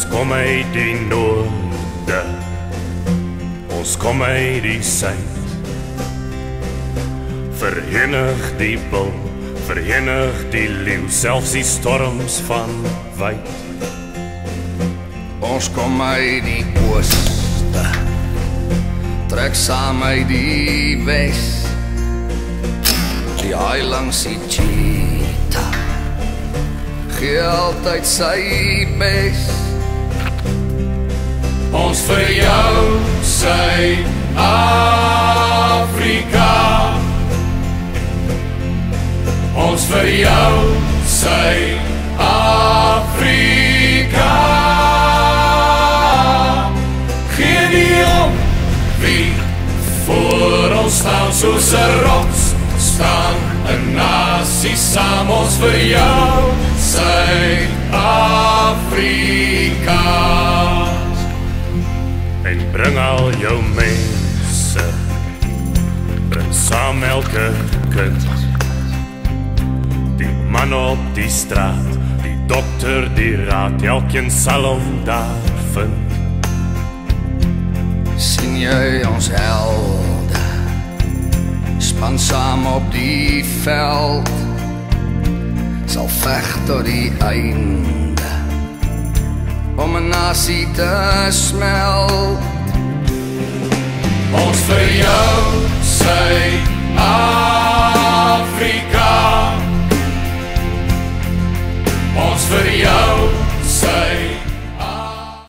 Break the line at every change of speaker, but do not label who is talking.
kom uit die noorde, ons kom uit die suid. Verenig die bil, verenig die leeu, selfs die storms van wyd.
Ons kom uit die ooste, trek saam uit die wes. Die haai langs die cheetah gee altyd sy bes.
Ons vir jou, Suid-Afrika. Ons vir jou, Suid-Afrika. Gee nie om wie voor ons staan, soos 'n rots staan 'n nasie saam. Ons vir jou, Suid-Afrika. En bring al jou mense, bring saam elke kind. Die man op die straat, die dokter, die raad, elkeen sal hom daar vind.
Sien jy ons helde, span saam op die veld, sal veg tot die einde, om 'n nasie te smelt.
Ons vir jou, Suid-Afrika.